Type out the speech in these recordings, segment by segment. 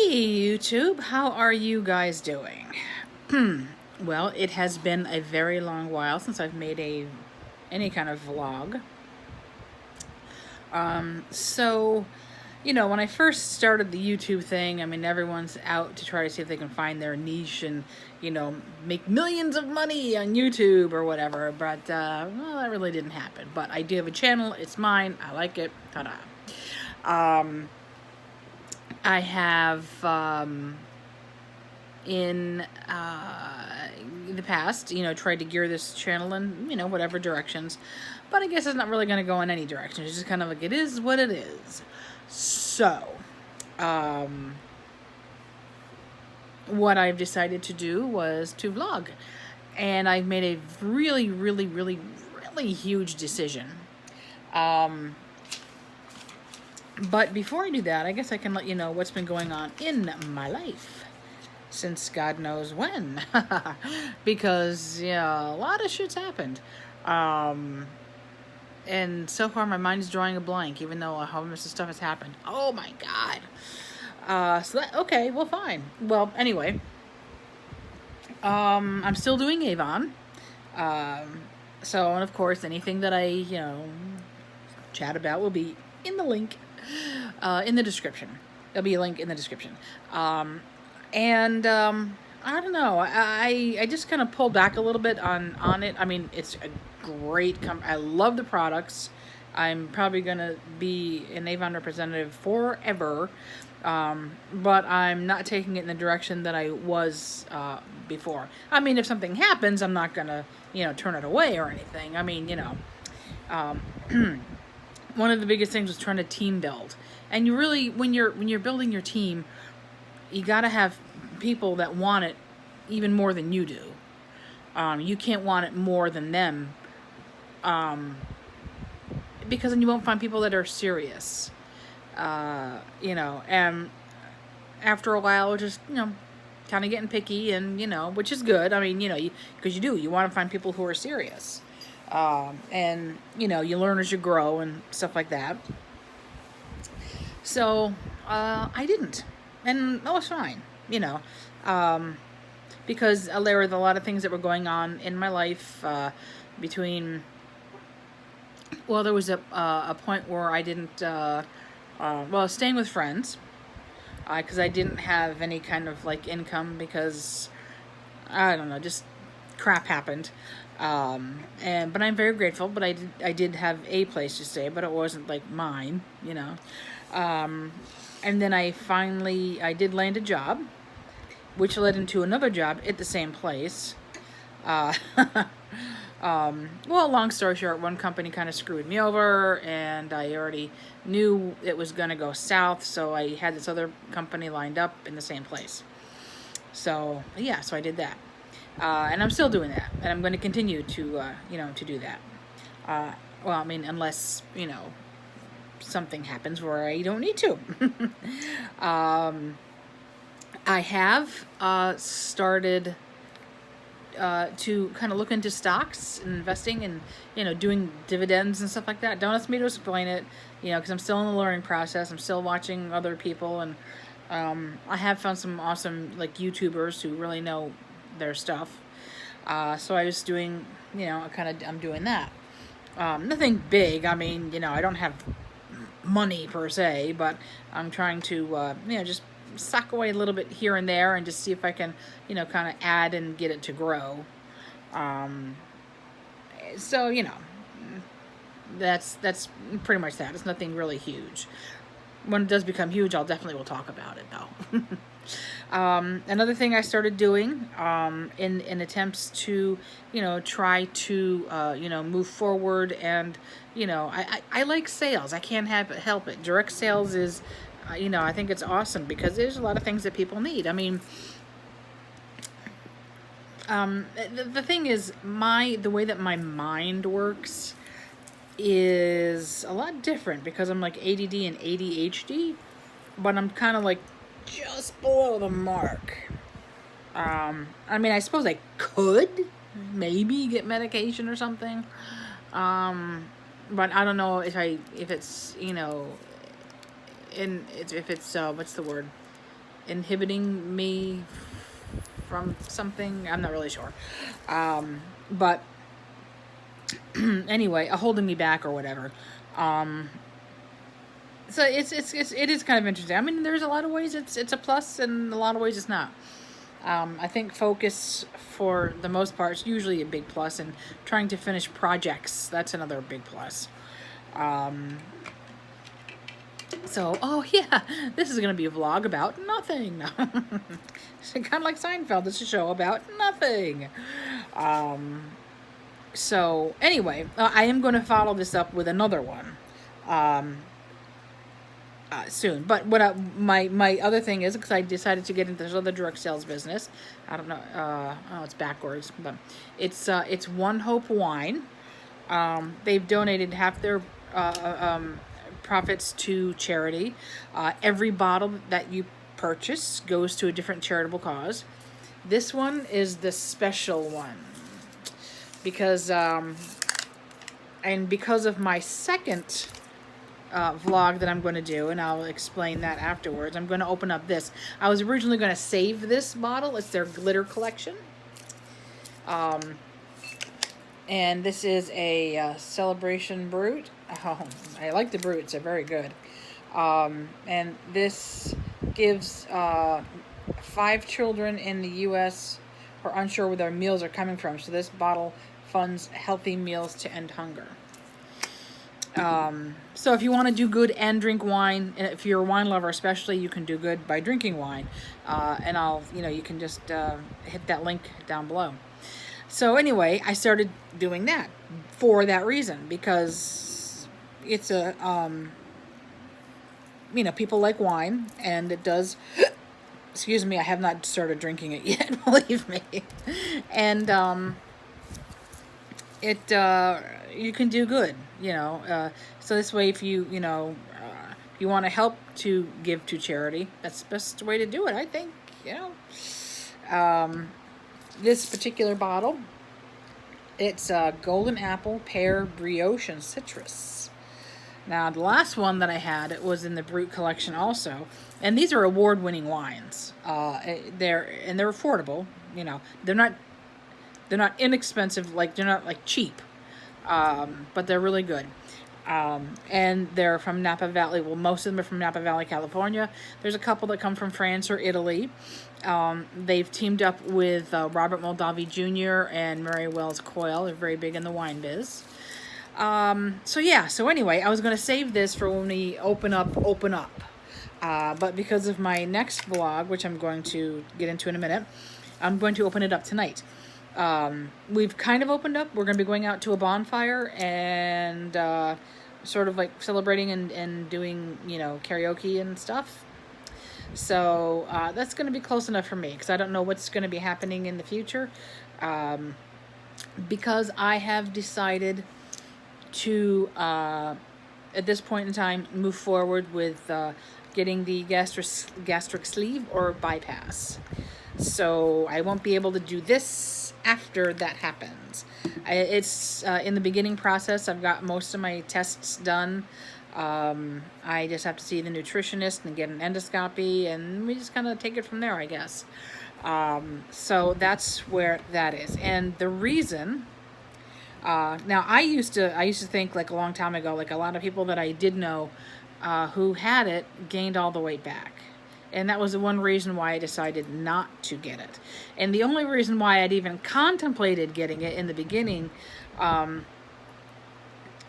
Hey YouTube, how are you guys doing? Well, it has been a very long while since I've made any kind of vlog. So, when I first started the YouTube thing, I mean, everyone's out to try to see if they can find their niche and, make millions of money on YouTube or whatever. But, well, that really didn't happen. But I do have a channel. It's mine. I like it. Ta-da. I have, in the past, tried to gear this channel in, whatever directions. But I guess it's not really going to go in any direction. It's just kind of like, it is what it is. So, what I've decided to do was to vlog. And I've made a really, really, really, really huge decision. But before I do that, I guess I can let you know what's been going on in my life since God knows when. Because, yeah, a lot of shit's happened. And so far my mind is drawing a blank, even though a whole bunch of stuff has happened. Oh my God. Okay, well, fine. Well, anyway, I'm still doing Avon. And of course, anything that I, chat about will be in the link, in the description. There'll be a link in the description. I don't know. I just kind of pulled back a little bit on it. I mean, it's a great I love the products. I'm probably going to be an Avon representative forever. But I'm not taking it in the direction that I was before. I mean, if something happens, I'm not going to, turn it away or anything. I mean, one of the biggest things was trying to team build. And you really, when you're building your team, you got to have people that want it even more than you do. You can't want it more than them, because then you won't find people that are serious. And after a while, we're just, kind of getting picky and, which is good. I mean, because you want to find people who are serious. And, you learn as you grow and stuff like that. So, I didn't. And that was fine, because there were a lot of things that were going on in my life, between, well, there was a point where I didn't, staying with friends, because I didn't have any kind of, income because, I don't know, just crap happened. But I'm very grateful, but I did have a place to stay, but it wasn't, mine, and then I did land a job, which led into another job at the same place. Well, long story short, one company kind of screwed me over, and I already knew it was going to go south, so I had this other company lined up in the same place. So, yeah, so I did that. And I'm still doing that, and I'm going to continue to, to do that. Well, I mean, unless, something happens where I don't need to. I have started to kind of look into stocks and investing and, doing dividends and stuff like that. Don't ask me to explain it, because I'm still in the learning process. I'm still watching other people, and I have found some awesome, YouTubers who really know their stuff. So I was doing, I'm doing that. Nothing big. I mean, I don't have money per se, but I'm trying to, just suck away a little bit here and there and just see if I can, kind of add and get it to grow. So, that's pretty much that. It's nothing really huge. When it does become huge, I'll definitely will talk about it though. Another thing I started doing, in attempts to, try to, move forward, and, I like sales. I can't help it. Direct sales is, I think it's awesome because there's a lot of things that people need. I mean, the thing is, the way that my mind works is a lot different because I'm ADD and ADHD, but I'm kind of just below the mark. I mean, I suppose I could maybe get medication or something, but I don't know if it's, if it's, what's the word? inhibiting me from something. I'm not really sure. But anyway, holding me back or whatever. So it is kind of interesting. I mean, there's a lot of ways it's a plus, and a lot of ways it's not. I think focus, for the most part, is usually a big plus, and trying to finish projects, that's another big plus. So, oh yeah, this is going to be a vlog about nothing. Kind of like Seinfeld, it's a show about nothing. So, anyway, I am going to follow this up with another one. Soon. But my other thing is, because I decided to get into this other direct sales business. I don't know. Oh, it's backwards, but it's One Hope Wine. They've donated half their profits to charity. Every bottle that you purchase goes to a different charitable cause. This one is the special one because because of my second vlog that I'm going to do, and I'll explain that afterwards. I'm going to open up this. I was originally going to save this bottle. It's their glitter collection. And this is a Celebration Brut. Oh, I like the Bruts. They're very good. And this gives 5 children in the U.S. who are unsure where their meals are coming from. So this bottle funds healthy meals to end hunger. So if you want to do good and drink wine, and if you're a wine lover especially, you can do good by drinking wine. And you can just hit that link down below. So anyway, I started doing that for that reason, because it's a, people like wine, and it does, excuse me, I have not started drinking it yet, believe me. And, you can do good, so this way, if you want to help to give to charity, that's the best way to do it, I think. This particular bottle, it's golden apple, pear, brioche, and citrus. Now, the last one that I had, it was in the Brut collection also, and these are award-winning wines. They're affordable. They're not inexpensive, they're not cheap, but they're really good. And they're from Napa Valley. Well, most of them are from Napa Valley, California. There's a couple that come from France or Italy. They've teamed up with Robert Moldavi Jr. and Mary Wells Coyle. They're very big in the wine biz. So anyway, I was going to save this for when we open up. But because of my next vlog, which I'm going to get into in a minute, I'm going to open it up tonight. We've kind of opened up. We're going to be going out to a bonfire and sort of celebrating and doing, karaoke and stuff. So that's going to be close enough for me, because I don't know what's going to be happening in the future. Because I have decided to, at this point in time, move forward with getting the gastric sleeve or bypass. So I won't be able to do this after that happens. It's in the beginning process. I've got most of my tests done. I just have to see the nutritionist and get an endoscopy, and we just kind of take it from there, I guess. So that's where that is. And the reason, now I used to think a long time ago, a lot of people that I did know who had it gained all the weight back. And that was the one reason why I decided not to get it. And the only reason why I'd even contemplated getting it in the beginning, and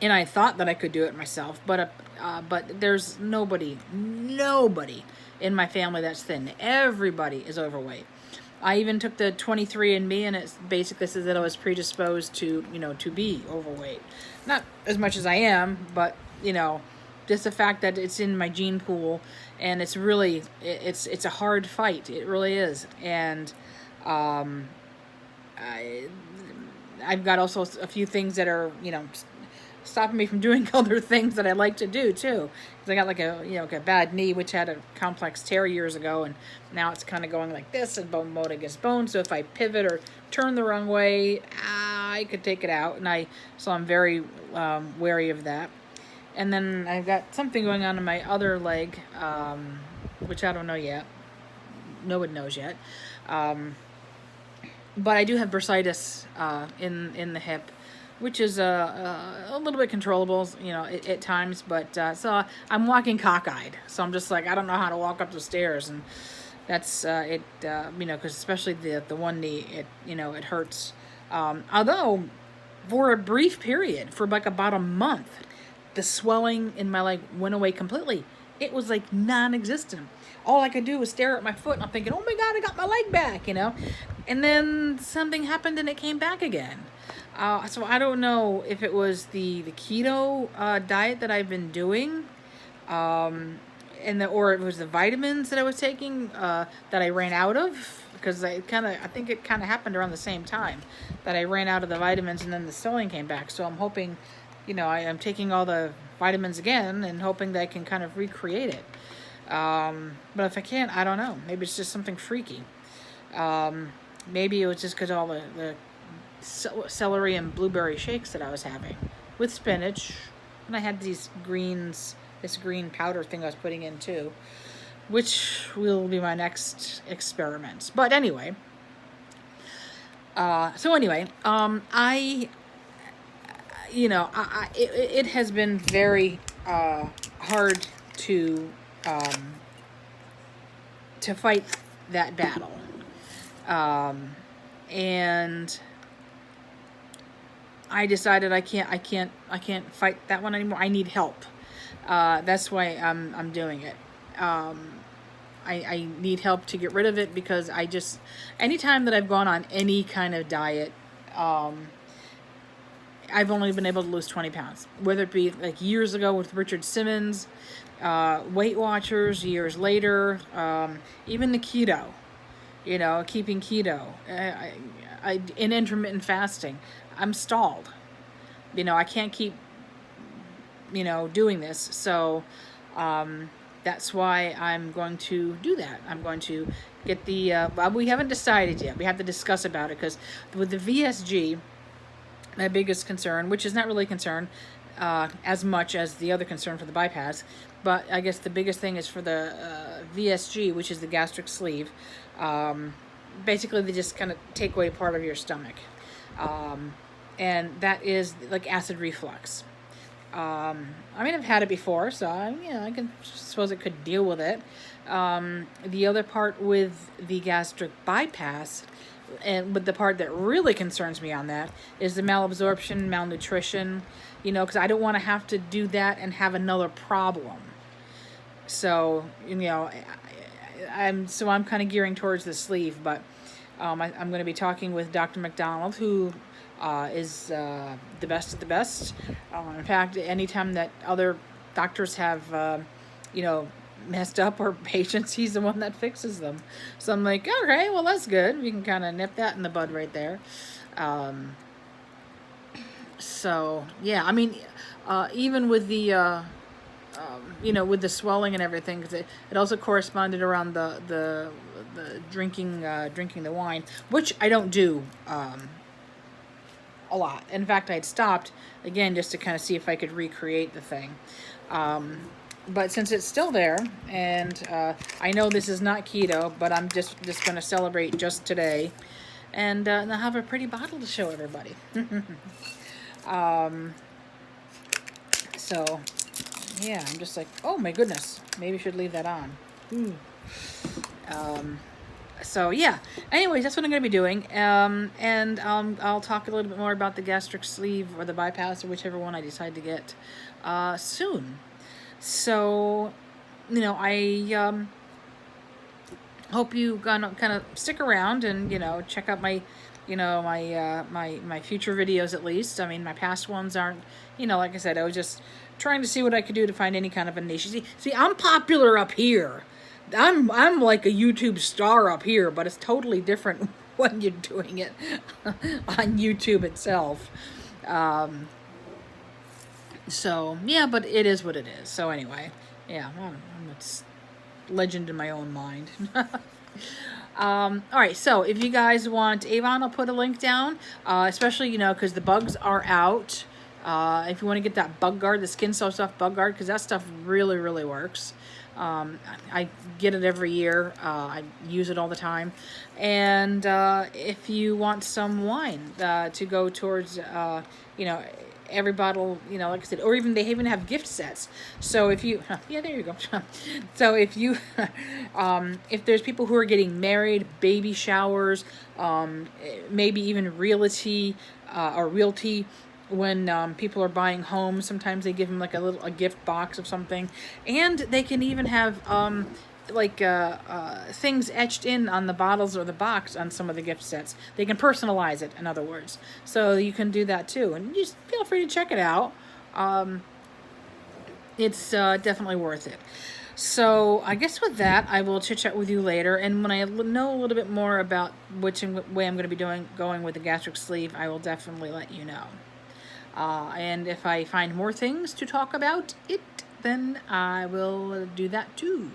I thought that I could do it myself, but there's nobody in my family that's thin. Everybody is overweight. I even took the 23andMe, and it basically says that I was predisposed to, to be overweight. Not as much as I am, but, just the fact that it's in my gene pool, and it's really, it's a hard fight. It really is. And I've got also a few things that are, stopping me from doing other things that I like to do too. Because I got a bad knee, which had a complex tear years ago, and now it's kind of going like this, and bone mode against bone. So if I pivot or turn the wrong way, I could take it out, so I'm very wary of that. And then I've got something going on in my other leg, which I don't know yet. no one knows yet. But I do have bursitis in the hip, which is a little bit controllable, at times. But so I'm walking cockeyed, so I'm just like, I don't know how to walk up the stairs, and that's because especially the one knee, it hurts. Although for a brief period, for like about a month, the swelling in my leg went away completely. It was like non-existent. All I could do was stare at my foot, and I'm thinking, oh my God, I got my leg back, And then something happened and it came back again. So I don't know if it was the keto diet that I've been doing, or it was the vitamins that I was taking that I ran out of. Because I think it kind of happened around the same time that I ran out of the vitamins, and then the swelling came back. So I'm hoping, I'm taking all the vitamins again and hoping that I can kind of recreate it. But if I can't, I don't know. Maybe it's just something freaky. Maybe it was just because all the celery and blueberry shakes that I was having with spinach, and I had this green powder thing I was putting in too, which will be my next experiment. But anyway, it has been very hard to fight that battle, and I decided I can't fight that one anymore. I need help. That's why I'm doing it. I need help to get rid of it, because anytime that I've gone on any kind of diet, I've only been able to lose 20 pounds, whether it be like years ago with Richard Simmons, Weight Watchers, years later, even the keto, keeping keto, in intermittent fasting, I'm stalled. I can't keep, doing this. So, that's why I'm going to do that. I'm going to get well, we haven't decided yet. We have to discuss about it, because with the VSG, my biggest concern, which is not really a concern as much as the other concern for the bypass, but I guess the biggest thing is for the VSG, which is the gastric sleeve. Basically, they just kind of take away part of your stomach. And that is like acid reflux. I've had it before, so I can suppose it could deal with it. The other part with the gastric bypass, and with the part that really concerns me on that, is the malabsorption, malnutrition, because I don't want to have to do that and have another problem. So, I'm kind of gearing towards the sleeve, but I'm going to be talking with Dr. McDonald, who is the best of the best. In fact, anytime that other doctors have, messed up or patients, he's the one that fixes them. So I'm like, okay, well, that's good. We can kind of nip that in the bud right there. So yeah, even with the with the swelling and everything, because it also corresponded around the drinking the wine, which I don't do a lot. In fact, I had stopped again just to kind of see if I could recreate the thing. But since it's still there, and I know this is not keto, but I'm just going to celebrate just today, and I'll have a pretty bottle to show everybody. So, yeah, I'm just like, oh my goodness, maybe I should leave that on. So yeah, anyways, that's what I'm going to be doing, and I'll talk a little bit more about the gastric sleeve or the bypass, or whichever one I decide to get soon. So, I hope you kind of stick around and check out my my future videos at least. My past ones aren't, like I said, I was just trying to see what I could do to find any kind of a niche. See, I'm popular up here. I'm like a YouTube star up here, but it's totally different when you're doing it on YouTube itself. So yeah, but it is what it is. So anyway, yeah, I'm a legend in my own mind. All right, so if you guys want Avon, I'll put a link down, especially, because the bugs are out. If you want to get that bug guard, the Skin So Soft bug guard, because that stuff really, really works. I get it every year. I use it all the time. And if you want some wine to go towards, you know, every bottle, you know, like I said, or even they even have gift sets. So if you, yeah, there you go. So if you, if there's people who are getting married, baby showers, maybe even realty, when people are buying homes, sometimes they give them like a gift box of something, and they can even have things etched in on the bottles or the box on some of the gift sets. They can personalize it, in other words. So you can do that too, and you just feel free to check it out. It's definitely worth it. So I guess with that, I will chit chat with you later. And when I know a little bit more about which way I'm going to be going with the gastric sleeve, I will definitely let you know. And if I find more things to talk about it, then I will do that too.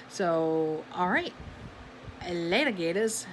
So, all right. Later, Gators.